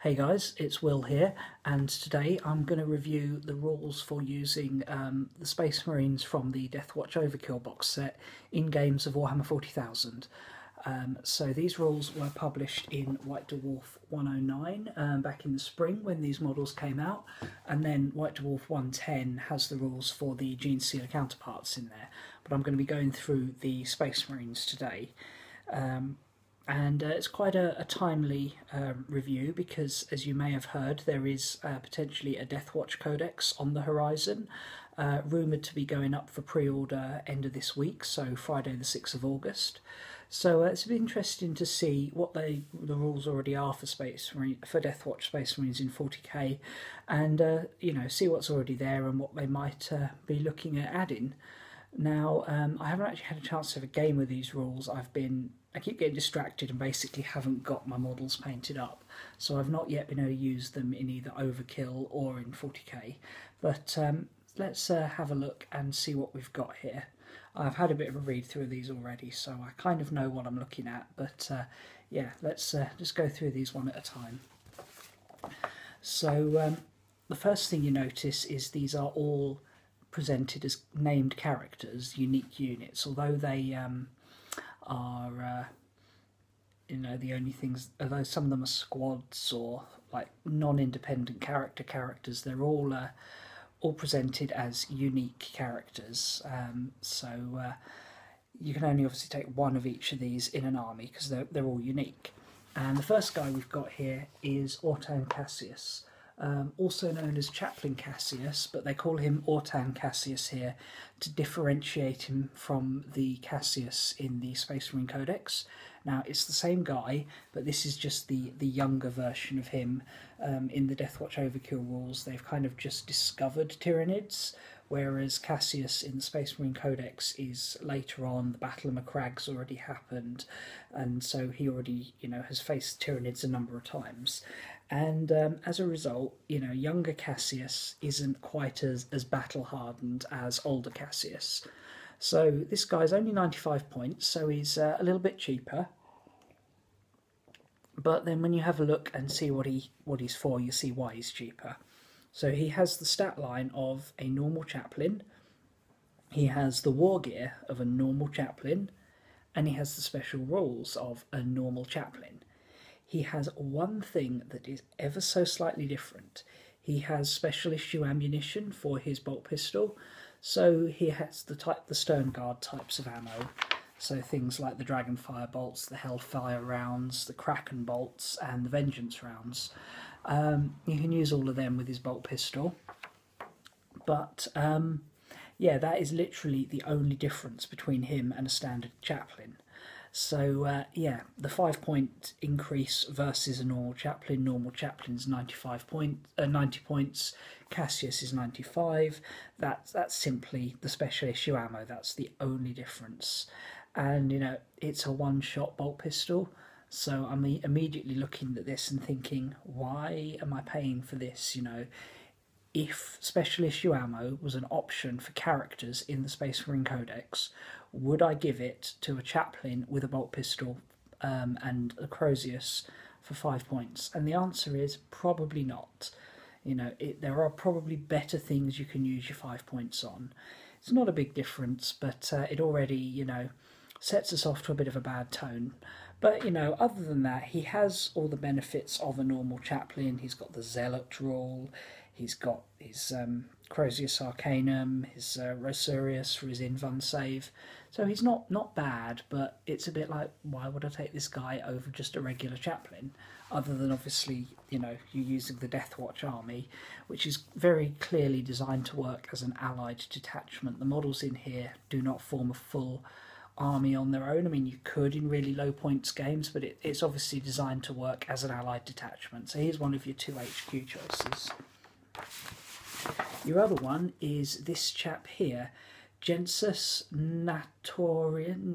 Hey guys, it's Will here, and today I'm going to review the rules for using the Space Marines from the Deathwatch Overkill box set in games of Warhammer 40,000. So these rules were published in White Dwarf 109 back in the spring when these models came out, and then White Dwarf 110 has the rules for the Genestealer counterparts in there, but I'm going to be going through the Space Marines today. And it's quite a timely review because, as you may have heard, there is potentially a Deathwatch Codex on the horizon, rumoured to be going up for pre-order end of this week, so Friday the 6th of August. So it's been interesting to see what the rules already are for Deathwatch Space Marines in 40k, and see what's already there and what they might be looking at adding. Now, I haven't actually had a chance to have a game with these rules. I keep getting distracted and basically haven't got my models painted up, so I've not yet been able to use them in either Overkill or in 40k. But let's have a look and see what we've got here. I've had a bit of a read through these already, so I kind of know what I'm looking at, but yeah, let's just go through these one at a time. So the first thing you notice is these are all presented as named characters, unique units, although they are the only things, although some of them are squads or like non-independent characters, they're all presented as unique characters. So you can only obviously take one of each of these in an army because they're all unique. And the first guy we've got here is Autan Cassius, also known as Chaplain Cassius, but they call him Autan Cassius here to differentiate him from the Cassius in the Space Marine Codex. Now, it's the same guy, but this is just the younger version of him. In the Deathwatch Overkill rules, they've kind of just discovered Tyranids, whereas Cassius in the Space Marine Codex is later on. The Battle of Macragge's already happened, and so he already, has faced Tyranids a number of times. And as a result, younger Cassius isn't quite as battle-hardened as older Cassius. So this guy's only 95 points, so he's a little bit cheaper. But then when you have a look and see what he's for, you see why he's cheaper. So he has the stat line of a normal chaplain, he has the war gear of a normal chaplain, and he has the special rules of a normal chaplain. He has one thing that is ever so slightly different. He has special issue ammunition for his bolt pistol, so he has the Sternguard types of ammo. So things like the Dragonfire bolts, the Hellfire rounds, the Kraken bolts, and the Vengeance rounds. You can use all of them with his bolt pistol. But yeah, that is literally the only difference between him and a standard chaplain. So yeah, the 5-point increase versus a normal chaplain. Normal chaplain's 90 points. Cassius is 95. That's simply the special issue ammo. That's the only difference. And it's a one-shot bolt pistol. So I'm immediately looking at this and thinking, why am I paying for this? If special issue ammo was an option for characters in the Space Marine Codex, would I give it to a chaplain with a bolt pistol and a Crozius for 5 points? And the answer is probably not. There are probably better things you can use your 5 points on. It's not a big difference, but it already, sets us off to a bit of a bad tone. But, other than that, he has all the benefits of a normal chaplain. He's got the Zealot rule, he's got his Crozius Arcanum, his Rosurius for his Invuln save. So he's not bad, but it's a bit like, why would I take this guy over just a regular chaplain? Other than, obviously, you're using the Deathwatch army, which is very clearly designed to work as an allied detachment. The models in here do not form a full army on their own. I mean, you could in really low points games, but it's obviously designed to work as an allied detachment. So here's one of your 2 HQ choices. Your other one is this chap here, Gensus Natorian.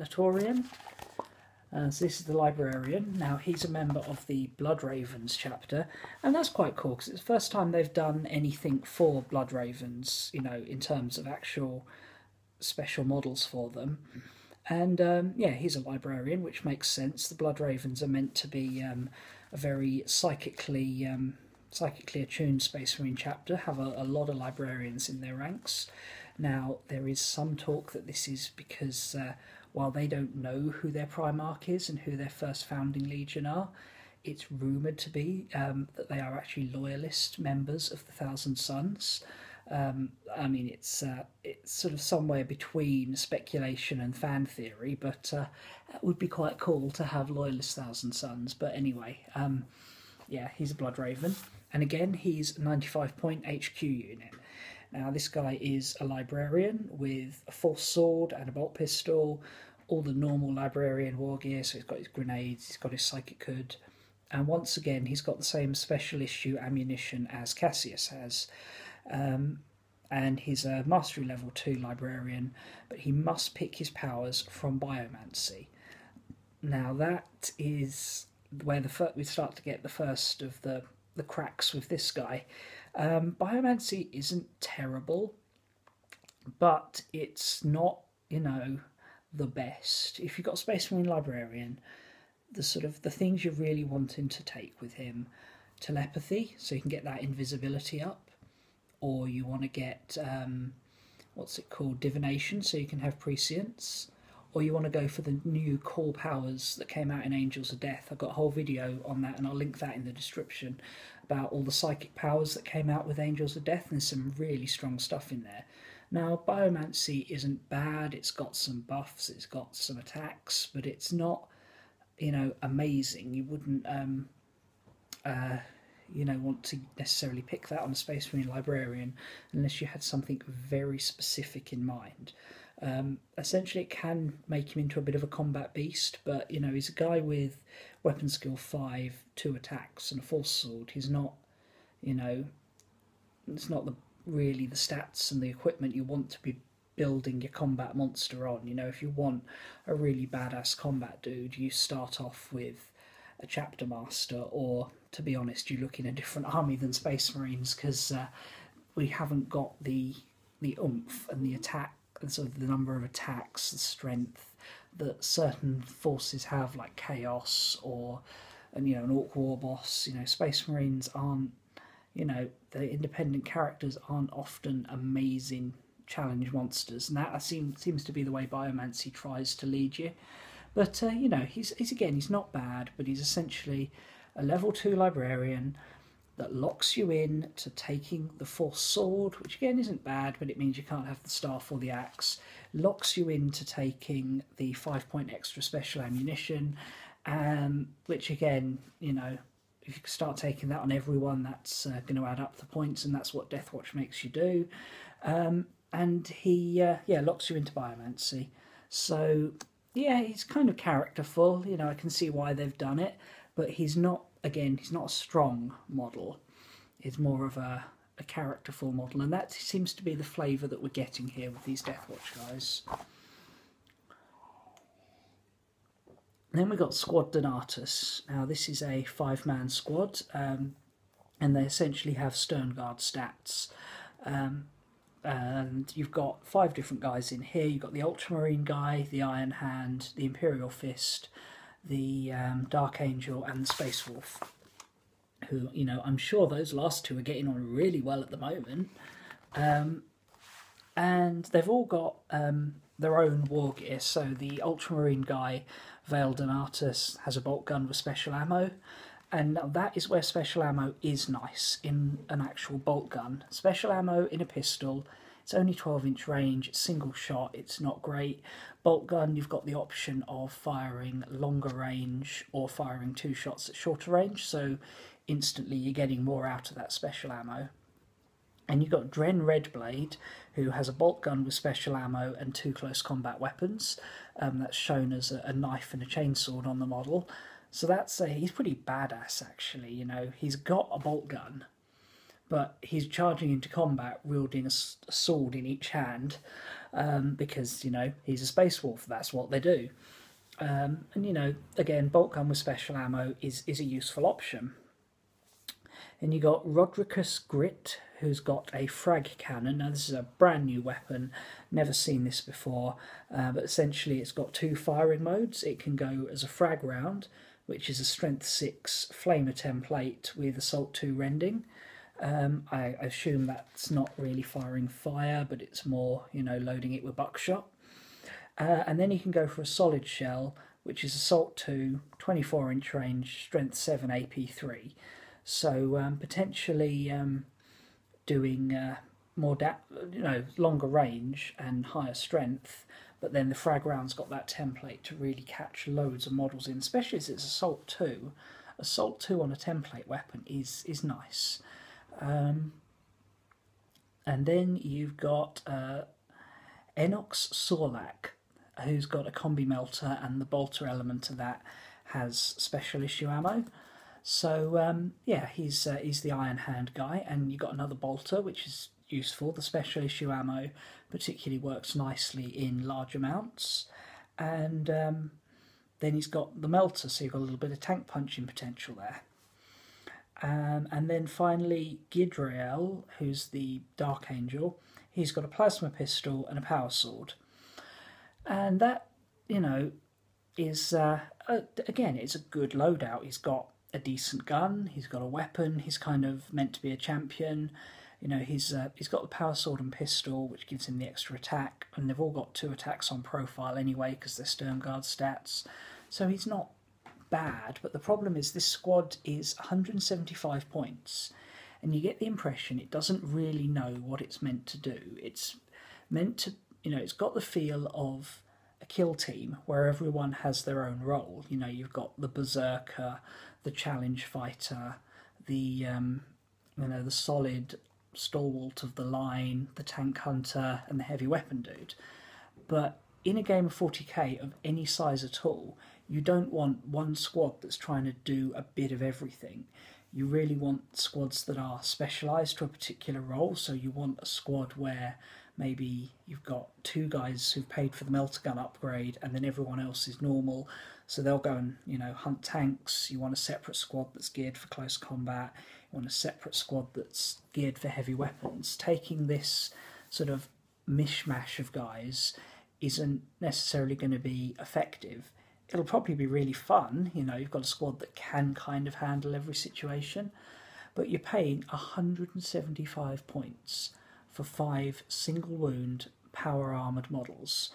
So this is the Librarian. Now, he's a member of the Blood Ravens chapter, and that's quite cool because it's the first time they've done anything for Blood Ravens, in terms of actual special models for them. And yeah, he's a librarian, which makes sense. The Blood Ravens are meant to be a very psychically attuned Space Marine chapter, have a lot of librarians in their ranks. Now, there is some talk that this is because while they don't know who their Primarch is and who their first founding legion are, it's rumoured to be that they are actually loyalist members of the Thousand Sons. I mean, it's sort of somewhere between speculation and fan theory, but it would be quite cool to have loyalist Thousand Sons. But anyway, yeah, he's a Blood Raven, and again, he's 95 point HQ unit. Now, this guy is a librarian with a force sword and a bolt pistol, all the normal librarian war gear. So he's got his grenades, he's got his psychic hood, and once again, he's got the same special issue ammunition as Cassius has. And he's a mastery level 2 librarian, but he must pick his powers from biomancy. Now that is where we start to get the first of the cracks with this guy. Biomancy isn't terrible, but it's not, the best. If you've got a Space Marine librarian, the things you're really wanting to take with him: telepathy, so you can get that invisibility up, or you want to get divination, so you can have prescience, or you want to go for the new core powers that came out in Angels of Death. I've got a whole video on that, and I'll link that in the description, about all the psychic powers that came out with Angels of Death, and there's some really strong stuff in there. Now, biomancy isn't bad. It's got some buffs, it's got some attacks, but it's not, amazing. You wouldn't want to necessarily pick that on a Space Marine librarian unless you had something very specific in mind. Essentially, it can make him into a bit of a combat beast, but he's a guy with weapon skill 5, 2 attacks, and a force sword. He's not, it's not really the stats and the equipment you want to be building your combat monster on. If you want a really badass combat dude, you start off with a chapter master, or, to be honest, you look in a different army than Space Marines, because we haven't got the oomph and the attack, sort of the number of attacks, the strength that certain forces have, like Chaos or an Orc War Boss. Space Marines aren't, the independent characters aren't often amazing challenge monsters, and that seems to be the way Biomancy tries to lead you. But he's not bad, but he's essentially a level 2 librarian that locks you in to taking the Force Sword, which again isn't bad, but it means you can't have the Staff or the Axe. Locks you into taking the 5 point extra special ammunition, which again, if you start taking that on everyone, that's going to add up the points, and that's what Deathwatch makes you do. And he locks you into biomancy. So yeah, he's kind of characterful. I can see why they've done it, but he's not a strong model. He's more of a characterful model, and that seems to be the flavour that we're getting here with these Deathwatch guys. Then we've got Squad Donatus. Now this is a 5-man squad, and they essentially have Sternguard stats. And you've got 5 different guys in here. You've got the Ultramarine guy, the Iron Hand, the Imperial Fist, the Dark Angel, and the Space Wolf, who, I'm sure those last 2 are getting on really well at the moment. And they've all got their own war gear. So the Ultramarine guy, Vale Donatus, has a bolt gun with special ammo, and that is where special ammo is nice in an actual bolt gun. Special ammo in a pistol, it's only 12-inch range, it's single shot, it's not great. Bolt gun, you've got the option of firing longer range or firing 2 shots at shorter range, so instantly you're getting more out of that special ammo. And you've got Dren Redblade, who has a bolt gun with special ammo and 2 close combat weapons. That's shown as a knife and a chainsword on the model. So he's pretty badass, actually. He's got a bolt gun, but he's charging into combat wielding a sword in each hand, because, he's a Space Wolf. That's what they do. And, again, bolt gun with special ammo is a useful option. And you got Rodricus Grit, who's got a frag cannon. Now this is a brand new weapon, never seen this before, but essentially it's got 2 firing modes. It can go as a frag round, which is a Strength 6 Flamer template with Assault 2 rending. I assume that's not really firing fire, but it's more, loading it with buckshot. And then you can go for a solid shell, which is Assault 2, 24-inch range, Strength 7 AP3. So potentially doing more, longer range and higher strength, but then the frag round's got that template to really catch loads of models in, especially as it's Assault 2. Assault 2 on a template weapon is nice. And then you've got Enox Sorlak, who's got a combi melter, and the bolter element of that has special issue ammo. So yeah, he's the Iron Hand guy, and you've got another bolter, which is useful. The special issue ammo particularly works nicely in large amounts, and then he's got the melter, so you've got a little bit of tank punching potential there. And then finally Gidriel, who's the Dark Angel. He's got a plasma pistol and a power sword, and that, is again, it's a good loadout. He's got a decent gun, he's got a weapon, he's kind of meant to be a champion. He's got the power sword and pistol, which gives him the extra attack, and they've all got 2 attacks on profile anyway because they're Sternguard stats, so he's not bad. But the problem is this squad is 175 points, and you get the impression it doesn't really know what it's meant to do. It's meant to, it's got the feel of a kill team where everyone has their own role. You've got the berserker, the challenge fighter, the the solid stalwart of the line, the tank hunter, and the heavy weapon dude. But in a game of 40k of any size at all, you don't want one squad that's trying to do a bit of everything. You really want squads that are specialised to a particular role. So you want a squad where maybe you've got 2 guys who've paid for the melter gun upgrade, and then everyone else is normal, so they'll go and hunt tanks. You want a separate squad that's geared for close combat. You want a separate squad that's geared for heavy weapons. Taking this sort of mishmash of guys isn't necessarily going to be effective. It'll probably be really fun. You've got a squad that can kind of handle every situation, but you're paying 175 points for 5 single wound power armoured models,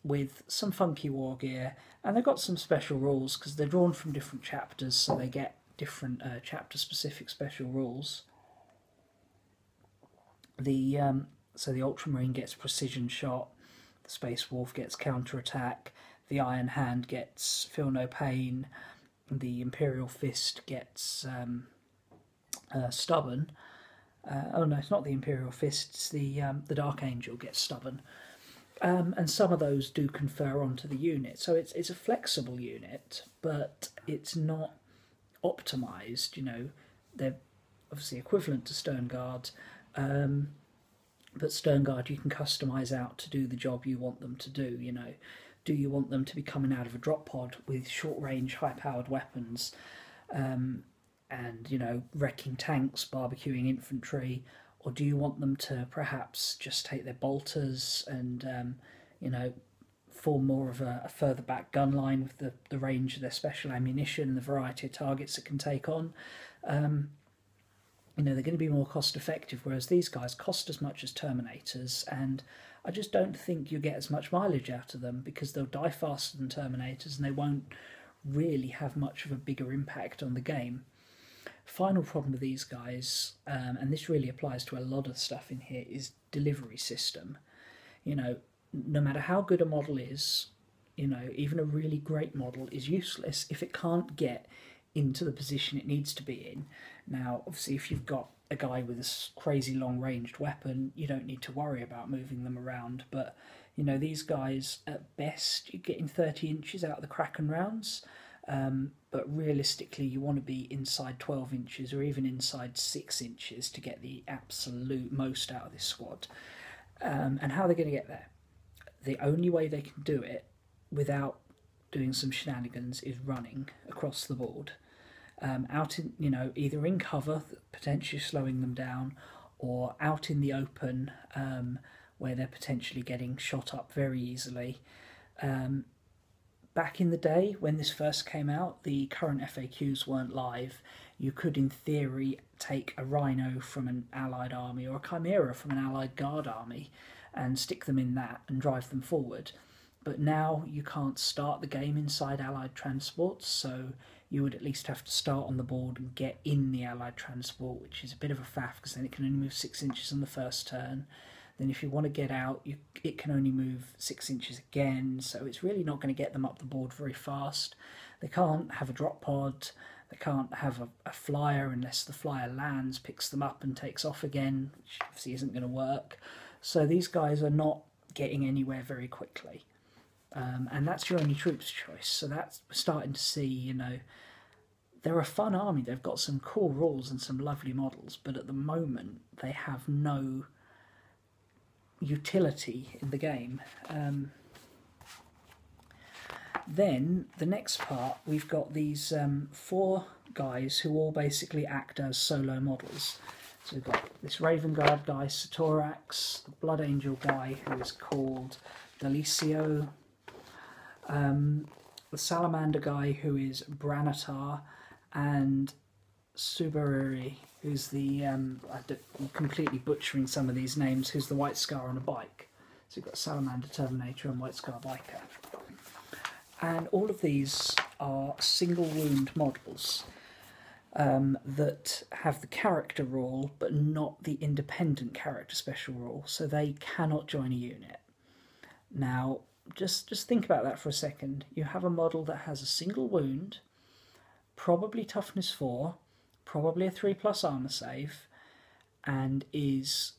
with some funky war gear, and they've got some special rules because they're drawn from different chapters, so they get different chapter specific special rules. So the Ultramarine gets precision shot, the Space Wolf gets counter attack, the Iron Hand gets feel no pain, the Imperial Fist gets stubborn. Oh no, it's not the Imperial Fist, it's the Dark Angel gets stubborn. And some of those do confer onto the unit. So it's a flexible unit, but it's not optimised. They're obviously equivalent to Sternguard, but Sternguard you can customise out to do the job you want them to do. Do you want them to be coming out of a drop pod with short-range, high-powered weapons, and wrecking tanks, barbecuing infantry? Or do you want them to perhaps just take their bolters and, form more of a further back gun line with the range of their special ammunition, the variety of targets it can take on? They're going to be more cost effective, whereas these guys cost as much as Terminators, and I just don't think you get as much mileage out of them because they'll die faster than Terminators and they won't really have much of a bigger impact on the game. Final problem with these guys, and this really applies to a lot of stuff in here, is delivery system. No matter how good a model is, even a really great model is useless if it can't get into the position it needs to be in. Now, obviously, if you've got a guy with a crazy long-ranged weapon, you don't need to worry about moving them around, but, these guys, at best, you're getting 30 inches out of the Kraken rounds, but realistically you want to be inside 12 inches or even inside 6 inches to get the absolute most out of this squad. And how are they going to get there? The only way they can do it without doing some shenanigans is running across the board, out in, either in cover, potentially slowing them down, or out in the open, where they're potentially getting shot up very easily. back in the day when this first came out, the current FAQs weren't live. You could, in theory, take a Rhino from an Allied army or a Chimera from an Allied Guard army and stick them in that and drive them forward. But now you can't start the game inside Allied transports, so you would at least have to start on the board and get in the Allied transport, which is a bit of a faff because then it can only move 6 inches on the first turn. Then if you want to get out, it can only move 6 inches again, so it's really not going to get them up the board very fast. They can't have a drop pod, they can't have a flyer unless the flyer lands, picks them up and takes off again, which obviously isn't going to work. So these guys are not getting anywhere very quickly. And that's your only troops choice. So that's, we're starting to see, you know, they're a fun army. They've got some cool rules and some lovely models, but at the moment they have no utility in the game. Then the next part, we've got these 4 guys who all basically act as solo models. So we've got this Raven Guard guy, Satorax, the Blood Angel guy who is called Delicio, the Salamander guy who is Branatar, and Subaruri, who's the, I'm completely butchering some of these names, who's the White Scar on a bike. So you've got Salamander, Terminator and White Scar Biker. And all of these are single wound models that have the character rule but not the independent character special rule, so they cannot join a unit. Now, just think about that for a second. You have a model that has a single wound, probably toughness 4, probably a 3+ armour save, and is,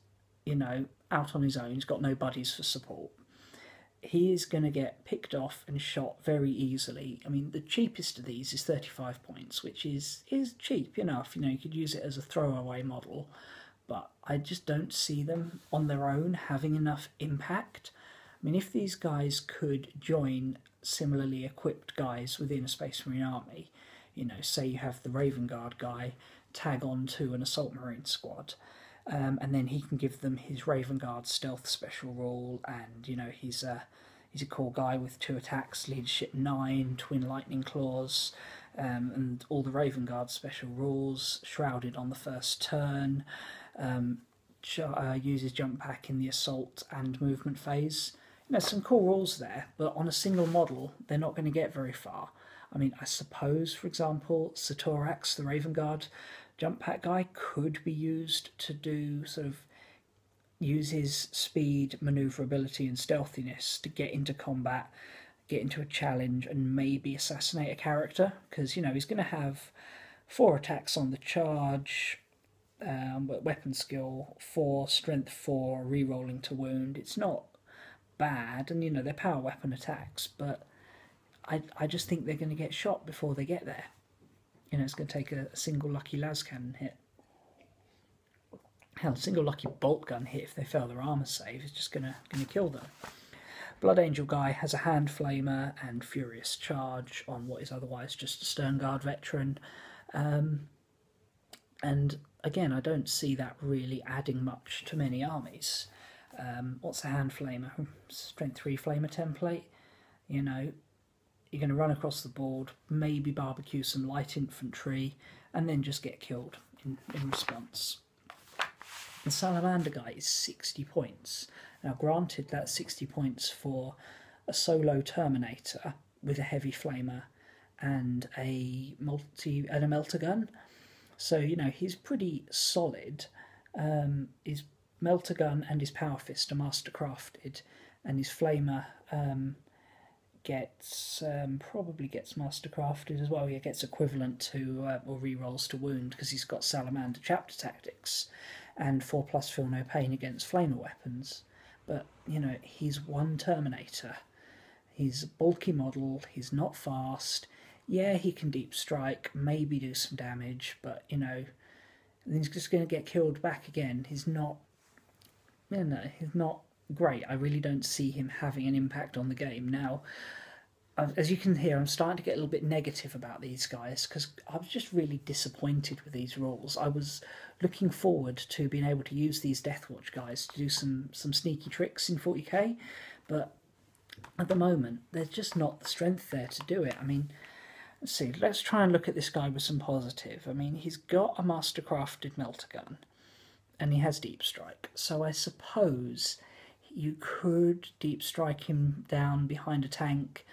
you know, out on his own. He's got no buddies for support. He is going to get picked off and shot very easily. I mean, the cheapest of these is 35 points, which is cheap enough. You know, you could use it as a throwaway model, but I just don't see them on their own having enough impact. I mean, if these guys could join similarly equipped guys within a Space Marine army, you know, say you have the Raven Guard guy tag on to an Assault Marine squad, and then he can give them his Raven Guard stealth special rule, and, you know, he's a cool guy with 2 attacks, leadership 9, twin lightning claws, and all the Raven Guard special rules, shrouded on the first turn, uses jump pack in the assault and movement phase. You know, some cool rules there, but on a single model, they're not going to get very far. I mean, I suppose, for example, Satorax, the Raven Guard jump pack guy, could be used to do sort of use his speed, manoeuvrability and stealthiness to get into combat, get into a challenge and maybe assassinate a character, because, you know, he's going to have 4 attacks on the charge, weapon skill 4, strength 4, re-rolling to wound. It's not bad, and, you know, they're power weapon attacks, but I just think they're going to get shot before they get there. You know, it's going to take a single lucky las cannon hit. Hell, a single lucky bolt gun hit if they fail their armour save is just going to kill them. Blood Angel guy has a hand flamer and furious charge on what is otherwise just a Stern Guard veteran. And again, I don't see that really adding much to many armies. What's a hand flamer? Strength 3 flamer template. You know, you're going to run across the board, maybe barbecue some light infantry, and then just get killed in response. The Salamander guy is 60 points. Now, granted, that's 60 points for a solo Terminator with a heavy flamer and a melter gun. So, you know, he's pretty solid. His melter gun and his power fist are mastercrafted, and his flamer probably gets mastercrafted as well. He gets equivalent to or rerolls to wound because he's got Salamander chapter tactics and 4+ feel no pain against flamer weapons. But, you know, he's one Terminator. He's a bulky model. He's not fast. Yeah, he can deep strike, maybe do some damage, but, you know, he's just going to get killed back again. He's not, you know, he's not great. I really don't see him having an impact on the game. Now, as you can hear, I'm starting to get a little bit negative about these guys because I was just really disappointed with these rules. I was looking forward to being able to use these Deathwatch guys to do some sneaky tricks in 40k, but at the moment, there's just not the strength there to do it. I mean, let's see, let's try and look at this guy with some positive. I mean, he's got a mastercrafted melter gun, and he has deep strike. So I suppose you could deep strike him down behind a tank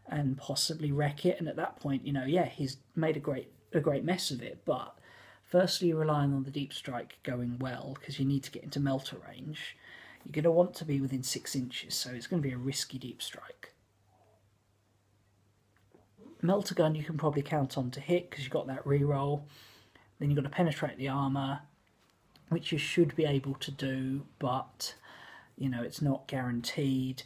and possibly wreck it. And at that point, you know, yeah, he's made a great mess of it. But firstly, you're relying on the deep strike going well because you need to get into melter range. You're going to want to be within 6 inches, so it's going to be a risky deep strike. Melter gun you can probably count on to hit because you've got that reroll. Then you've got to penetrate the armour, which you should be able to do, but you know, it's not guaranteed.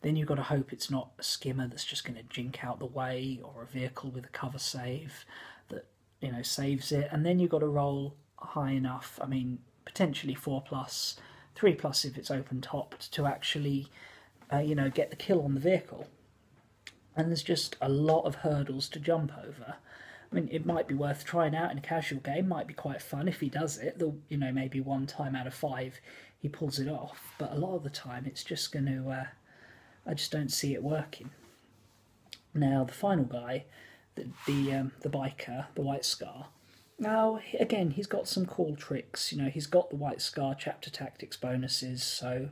Then you've got to hope it's not a skimmer that's just going to jink out the way, or a vehicle with a cover save that, you know, saves it. And then you've got to roll high enough, I mean, potentially 4+, 3+ if it's open topped, to actually, you know, get the kill on the vehicle. And there's just a lot of hurdles to jump over. I mean, it might be worth trying out in a casual game. Might be quite fun if he does it. You know, maybe 1 time out of 5 he pulls it off. But a lot of the time, it's just going to. I just don't see it working. Now, the final guy, the biker, the White Scar. Now, again, he's got some cool tricks. You know, he's got the White Scar chapter tactics bonuses. So,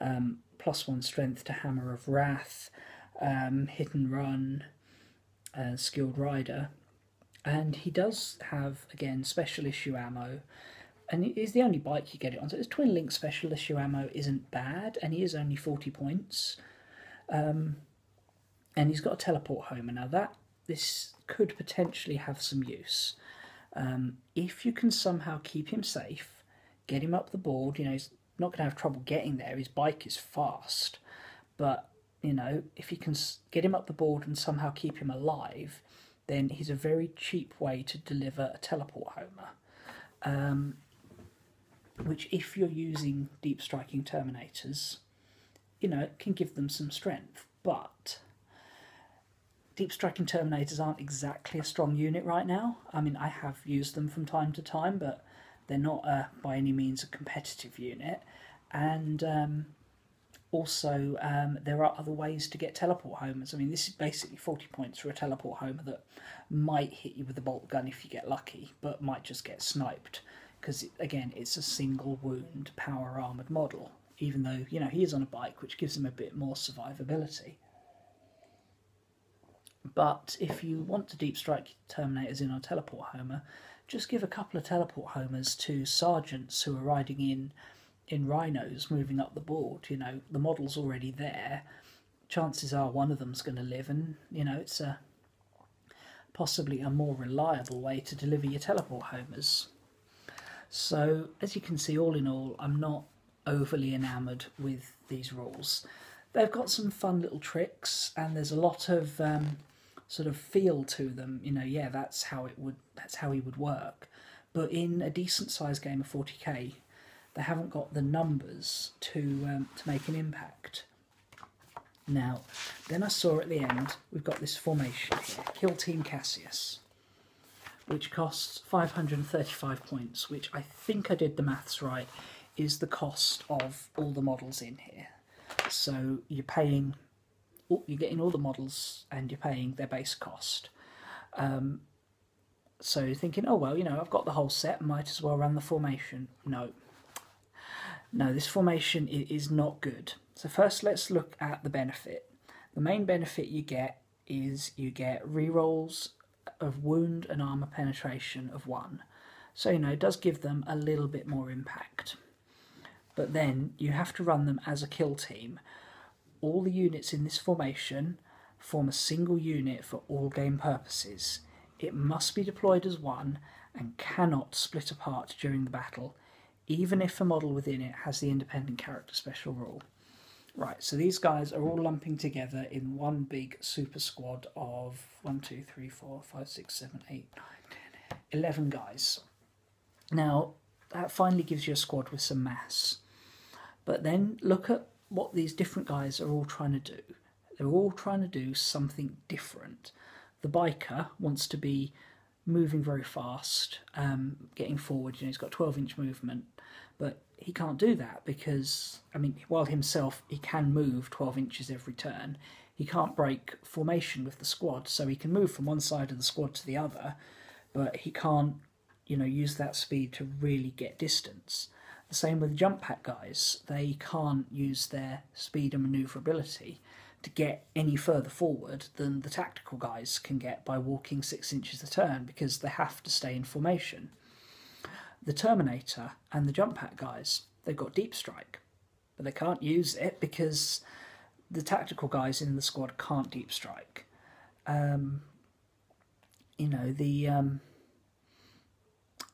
+1 strength to Hammer of Wrath, hit and run, skilled rider. And he does have, again, special issue ammo, and it is the only bike you get it on. So his twin link special issue ammo isn't bad, and he is only 40 points. And he's got a teleport homer. Now this could potentially have some use. If you can somehow keep him safe, get him up the board, you know, he's not going to have trouble getting there. His bike is fast, but you know, if you can get him up the board and somehow keep him alive, then he's a very cheap way to deliver a teleport homer. Which, if you're using deep striking Terminators, you know, it can give them some strength. But deep striking Terminators aren't exactly a strong unit right now. I mean, I have used them from time to time, but they're not by any means a competitive unit. And also, there are other ways to get teleport homers. I mean, this is basically 40 points for a teleport homer that might hit you with a bolt gun if you get lucky, but might just get sniped. Because, again, it's a single wound power armoured model, even though, you know, he is on a bike, which gives him a bit more survivability. But if you want to deep strike Terminators in on teleport homer, just give a couple of teleport homers to sergeants who are riding in rhinos moving up the board. You know, the model's already there. Chances are one of them's going to live, and you know, it's possibly a more reliable way to deliver your teleport homers. So as you can see, all in all, I'm not overly enamoured with these rules. They've got some fun little tricks, and there's a lot of sort of feel to them. You know, yeah, that's how he would work. But in a decent sized game of 40k, they haven't got the numbers to make an impact. Now, then I saw at the end, we've got this formation here, Kill Team Cassius, which costs 535 points, which I think I did the maths right, is the cost of all the models in here. So you're getting all the models and you're paying their base cost. So you're thinking, oh well, you know, I've got the whole set, might as well run the formation. No, this formation is not good. So first let's look at the benefit. The main benefit you get is you get rerolls of wound and armour penetration of 1. So, you know, it does give them a little bit more impact. But then you have to run them as a kill team. All the units in this formation form a single unit for all game purposes. It must be deployed as one and cannot split apart during the battle, even if a model within it has the independent character special rule. Right, so these guys are all lumping together in one big super squad of 1, 2, 3, 4, 5, 6, 7, 8, 9, 10, 11 guys. Now, that finally gives you a squad with some mass. But then look at what these different guys are all trying to do. They're all trying to do something different. The biker wants to be moving very fast, getting forward. You know, he's got 12-inch movement, but he can't do that because, I mean, while himself he can move 12 inches every turn, he can't break formation with the squad, so he can move from one side of the squad to the other, but he can't, use that speed to really get distance. The same with the jump pack guys. They can't use their speed and manoeuvrability to get any further forward than the tactical guys can get by walking 6 inches a turn because they have to stay in formation. The Terminator and the jump pack guys, they've got deep strike, but they can't use it because the tactical guys in the squad can't deep strike.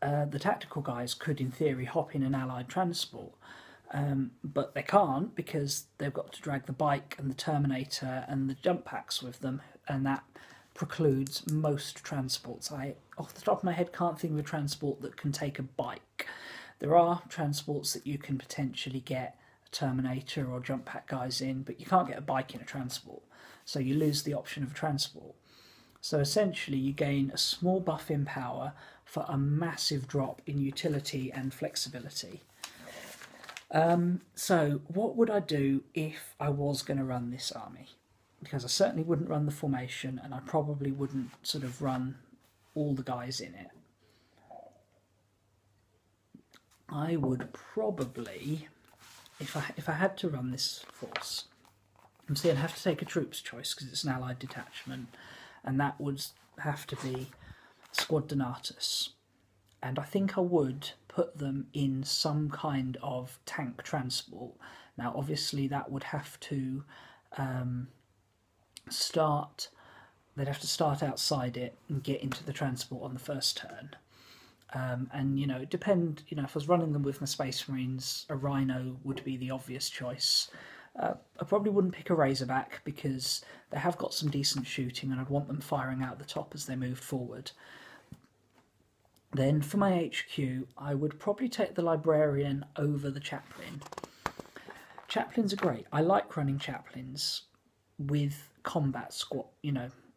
The tactical guys could, in theory, hop in an allied transport, but they can't because they've got to drag the bike and the Terminator and the jump packs with them, and that precludes most transports. I, off the top of my head, can't think of a transport that can take a bike. There are transports that you can potentially get a Terminator or jump pack guys in, but you can't get a bike in a transport, so you lose the option of a transport. So essentially you gain a small buff in power for a massive drop in utility and flexibility. So what would I do if I was going to run this army? Because I certainly wouldn't run the formation, and I probably wouldn't sort of run all the guys in it. I would probably, if I had to run this force, see, I'd have to take a troops choice because it's an allied detachment, and that would have to be Squad Donatus. And I think I would put them in some kind of tank transport. Now, obviously, that would have to they'd have to start outside it and get into the transport on the first turn. And, it depend, if I was running them with my Space Marines, a Rhino would be the obvious choice. I probably wouldn't pick a Razorback because they have got some decent shooting and I'd want them firing out the top as they moved forward. Then for my HQ, I would probably take the Librarian over the Chaplain. Chaplains are great. I like running Chaplains with combat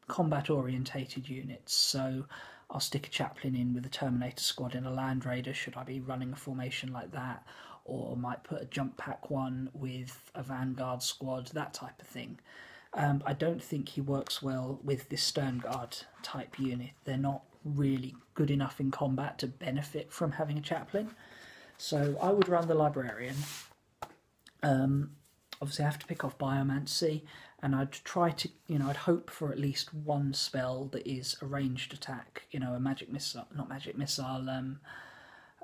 combat orientated units. So I'll stick a Chaplain in with a Terminator squad in a Land Raider should I be running a formation like that, or might put a jump pack one with a Vanguard squad, that type of thing. I don't think he works well with this Stern Guard type unit. They're not really good enough in combat to benefit from having a Chaplain. So I would run the Librarian. Obviously I have to pick off Biomancy, and I'd try to, I'd hope for at least one spell that is a ranged attack, a magic missile, not magic missile,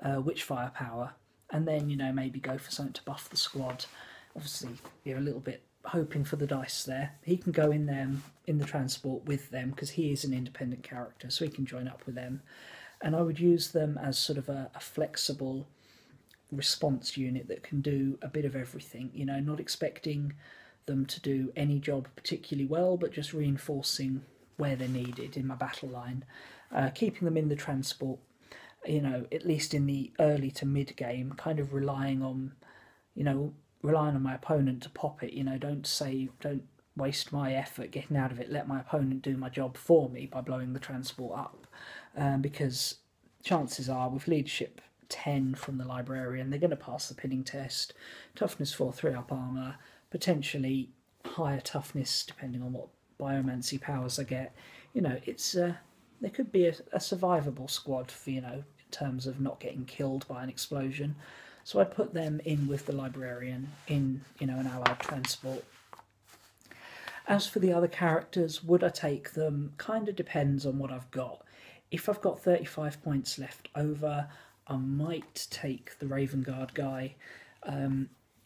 Witchfire power, and then, maybe go for something to buff the squad. Obviously, you're a little bit hoping for the dice there. He can go in there in the transport with them because he is an independent character, so he can join up with them. And I would use them as sort of a flexible response unit that can do a bit of everything, not expecting them to do any job particularly well, but just reinforcing where they're needed in my battle line, keeping them in the transport, at least in the early to mid game, kind of relying on my opponent to pop it. Don't waste my effort getting out of it. Let my opponent do my job for me by blowing the transport up, because chances are with leadership 10 from the Librarian, they're going to pass the pinning test. Toughness 4, 3 up armour, potentially higher toughness depending on what Biomancy powers I get. It's there could be a survivable squad for, in terms of not getting killed by an explosion. So I'd put them in with the Librarian in, an allied transport. As for the other characters, would I take them? Kind of depends on what I've got. If I've got 35 points left over, I might take the Raven Guard guy,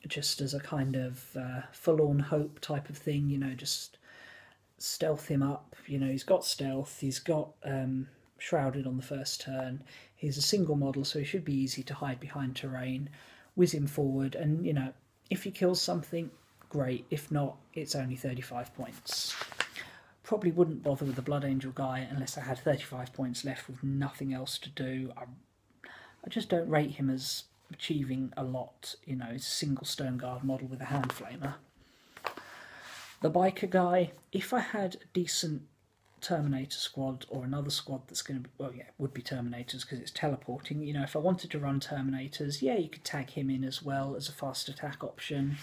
just as a kind of forlorn hope type of thing, just stealth him up. He's got stealth, he's got shrouded on the first turn, he's a single model, so he should be easy to hide behind terrain, whiz him forward, and, if he kills something, great. If not, it's only 35 points. Probably wouldn't bother with the Blood Angel guy unless I had 35 points left with nothing else to do. I just don't rate him as achieving a lot. He's a single Stern Guard model with a hand flamer. The biker guy, if I had decent Terminator squad or another squad that's going to be, well, yeah, it would be Terminators because it's teleporting. You know, if I wanted to run Terminators, yeah, you could tag him in as well as a fast attack option.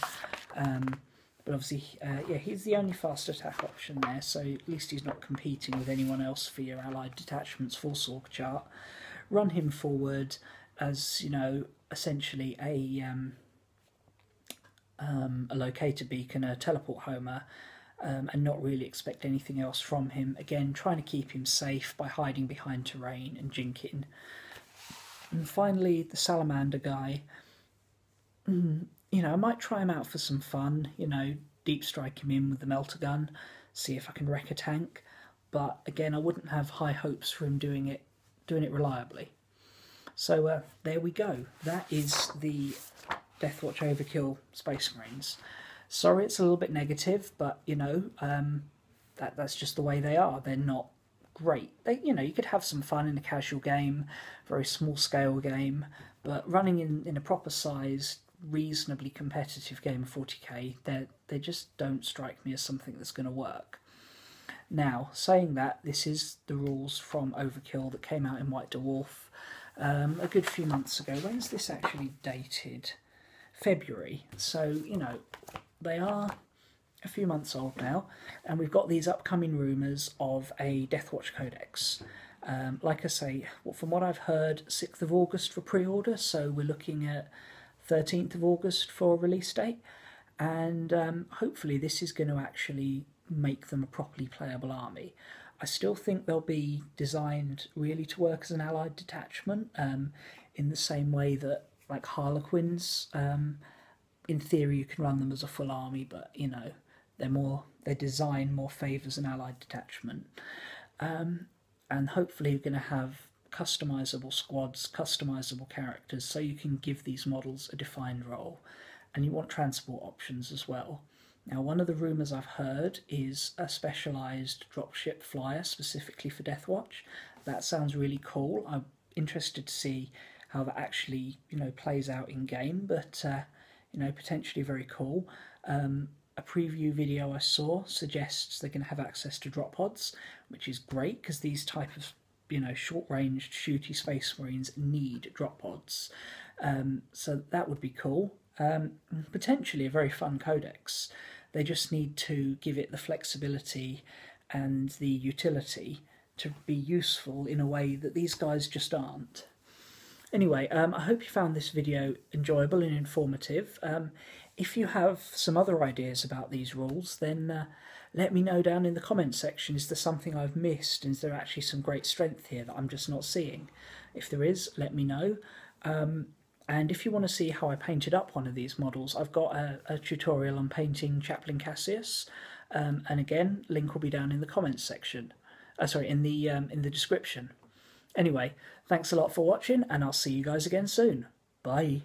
But obviously, yeah, he's the only fast attack option there, so at least he's not competing with anyone else for your allied detachment's force org chart. Run him forward as, you know, essentially a locator beacon, a teleport homer, and not really expect anything else from him. Again, trying to keep him safe by hiding behind terrain and jinking. And finally, the Salamander guy. You know, I might try him out for some fun, you know, deep strike him in with the melter gun, see if I can wreck a tank. But again, I wouldn't have high hopes for him doing it reliably. So there we go. That is the Deathwatch Overkill Space Marines. Sorry it's a little bit negative, but you know, that's just the way they are. They're not great. They, you know, you could have some fun in a casual game, very small scale game, but running in a proper size, reasonably competitive game of 40k, they just don't strike me as something that's going to work. Now, saying that, this is the rules from Overkill that came out in White Dwarf a good few months ago. When's this actually dated? February. So, you know, they are a few months old now, and we've got these upcoming rumours of a Deathwatch Codex. Like I say, from what I've heard, 6th of August for pre-order, so we're looking at 13th of August for release date, and hopefully this is going to actually make them a properly playable army. I still think they'll be designed really to work as an allied detachment, in the same way that, like, Harlequins, in theory you can run them as a full army, but you know, their design more favours an allied detachment. And hopefully you're going to have customizable squads, customizable characters, so you can give these models a defined role, and you want transport options as well. Now, one of the rumours I've heard is a specialised dropship flyer specifically for Deathwatch. That sounds really cool. I'm interested to see how that actually, you know, plays out in game, but you know, potentially very cool. A preview video I saw suggests they're going to have access to drop pods, which is great because these type of, you know, short-ranged shooty Space Marines need drop pods. So that would be cool. Potentially a very fun codex. They just need to give it the flexibility and the utility to be useful in a way that these guys just aren't. Anyway, I hope you found this video enjoyable and informative. If you have some other ideas about these rules, then let me know down in the comments section. Is there something I've missed? Is there actually some great strength here that I'm just not seeing? If there is, let me know. And if you want to see how I painted up one of these models, I've got a tutorial on painting Chaplain Cassius. And again, link will be down in the comments section. Sorry, in the description. Anyway, thanks a lot for watching, and I'll see you guys again soon. Bye.